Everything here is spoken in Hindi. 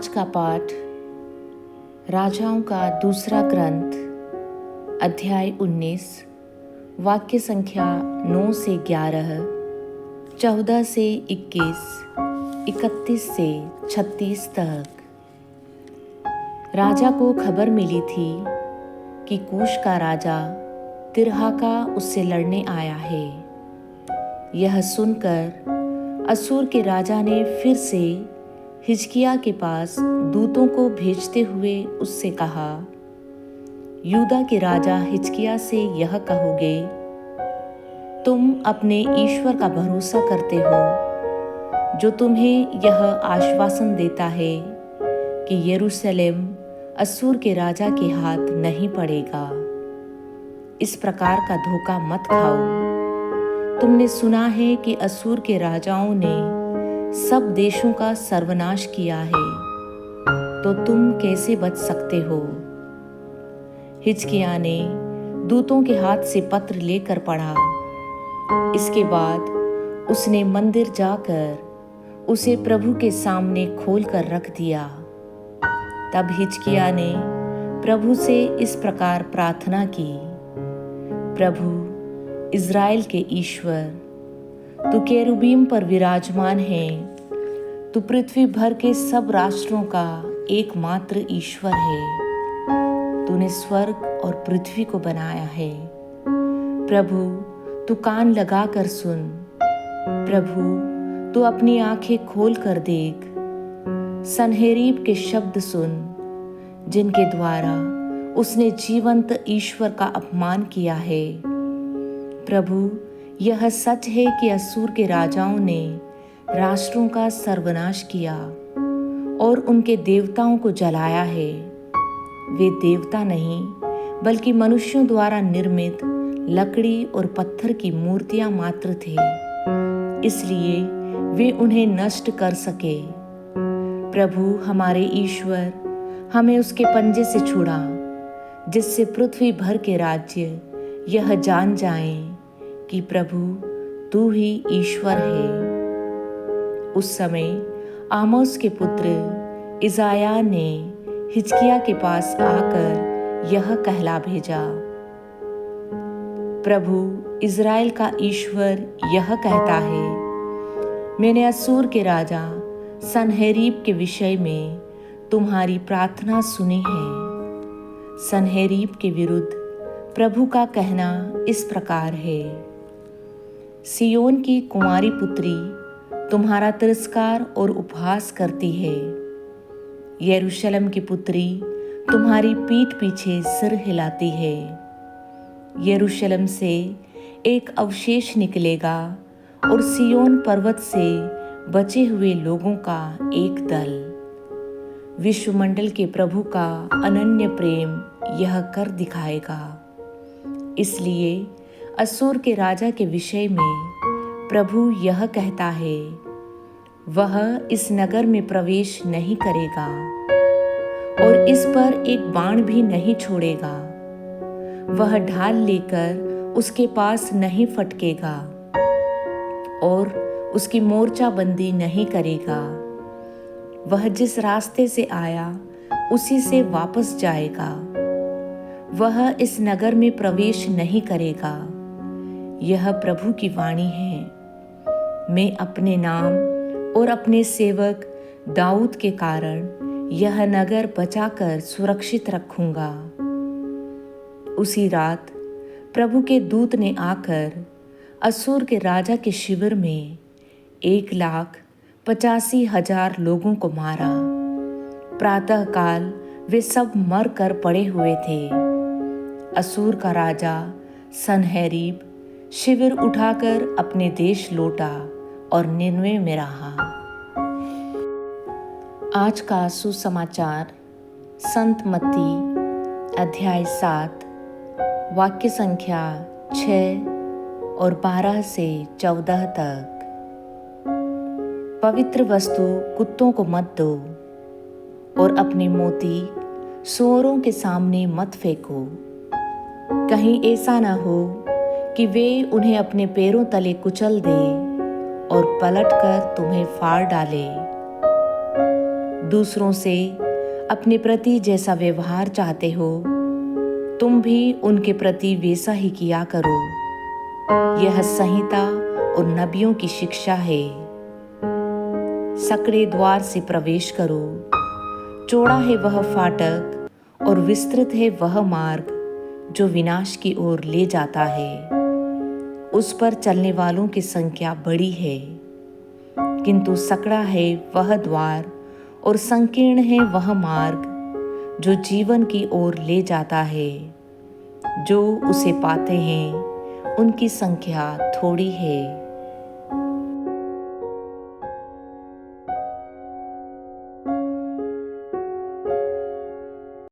आज का पाठ राजाओं का दूसरा ग्रंथ अध्याय 19 वाक्य संख्या 9 से 11, 14 से 21, 31 से 36 तक। राजा को खबर मिली थी कि कूश का राजा तिर्हाका उससे लड़ने आया है। यह सुनकर असूर के राजा ने फिर से हिजकिय्याह के पास दूतों को भेजते हुए उससे कहा, यूदा के राजा हिजकिय्याह से यह कहोगे, तुम अपने ईश्वर का भरोसा करते हो, जो तुम्हें यह आश्वासन देता है कि यरूशलेम असूर के राजा के हाथ नहीं पड़ेगा। इस प्रकार का धोखा मत खाओ। तुमने सुना है कि असूर के राजाओं ने सब देशों का सर्वनाश किया है, तो तुम कैसे बच सकते हो? हिजकिय्याह ने दूतों के हाथ से पत्र लेकर पढ़ा। इसके बाद उसने मंदिर जाकर उसे प्रभु के सामने खोल कर रख दिया। तब हिजकिय्याह ने प्रभु से इस प्रकार प्रार्थना की, प्रभु इज़राइल के ईश्वर, तू केरुबीम पर विराजमान है, तू पृथ्वी भर के सब राष्ट्रों का एकमात्र ईश्वर है। तूने स्वर्ग और पृथ्वी को बनाया है। प्रभु तू कान लगा कर सुन, प्रभु तू अपनी आंखें खोल कर देख, सन्हेरीब के शब्द सुन, जिनके द्वारा उसने जीवंत ईश्वर का अपमान किया है। प्रभु यह सच है कि असूर के राजाओं ने राष्ट्रों का सर्वनाश किया और उनके देवताओं को जलाया है। वे देवता नहीं, बल्कि मनुष्यों द्वारा निर्मित लकड़ी और पत्थर की मूर्तियां मात्र थे, इसलिए वे उन्हें नष्ट कर सके। प्रभु हमारे ईश्वर, हमें उसके पंजे से छुड़ा, जिससे पृथ्वी भर के राज्य यह जान जाएं कि प्रभु तू ही ईश्वर है। उस समय आमोस के पुत्र इज़ायाह ने हिजकिय्याह के पास आकर यह कहला भेजा, प्रभु इज़राइल का ईश्वर यह कहता है, मैंने असूर के राजा सन्हेरीब के विषय में तुम्हारी प्रार्थना सुनी है। सन्हेरीब के विरुद्ध प्रभु का कहना इस प्रकार है, सियोन की कुंवारी पुत्री तुम्हारा तिरस्कार और उपहास करती है। यरूशलेम की पुत्री तुम्हारी पीठ पीछे सिर हिलाती है। यरूशलेम से एक अवशेष निकलेगा और सियोन पर्वत से बचे हुए लोगों का एक दल। विश्वमंडल के प्रभु का अनन्य प्रेम यह कर दिखाएगा। इसलिए असूर के राजा के विषय में प्रभु यह कहता है, वह इस नगर में प्रवेश नहीं करेगा और इस पर एक बाण भी नहीं छोड़ेगा। वह ढाल लेकर उसके पास नहीं फटकेगा और उसकी मोर्चाबंदी नहीं करेगा। वह जिस रास्ते से आया उसी से वापस जाएगा। वह इस नगर में प्रवेश नहीं करेगा। यह प्रभु की वाणी है। मैं अपने नाम और अपने सेवक दाऊद के कारण यह नगर बचाकर सुरक्षित रखूंगा। उसी रात प्रभु के दूत ने आकर असूर के राजा के शिविर में 1,85,000 लोगों को मारा। प्रातःकाल वे सब मर कर पड़े हुए थे। असूर का राजा सन्हेरीब शिविर उठाकर अपने देश लौटा और निनवे में रहा। आज का सुसमाचार संत मत्ती अध्याय 7 वाक्य संख्या 6 और 12 से 14 तक। पवित्र वस्तु कुत्तों को मत दो और अपने मोती सूअरों के सामने मत फेंको, कहीं ऐसा न हो कि वे उन्हें अपने पैरों तले कुचल दे और पलटकर तुम्हें फाड़ डाले। दूसरों से अपने प्रति जैसा व्यवहार चाहते हो, तुम भी उनके प्रति वैसा ही किया करो। यह संहिता और नबियों की शिक्षा है। सकड़े द्वार से प्रवेश करो। चौड़ा है वह फाटक और विस्तृत है वह मार्ग जो विनाश की ओर ले जाता है। उस पर चलने वालों की संख्या बड़ी है, किंतु सकड़ा है वह द्वार और संकीर्ण है वह मार्ग जो जीवन की ओर ले जाता है। जो उसे पाते हैं उनकी संख्या थोड़ी है।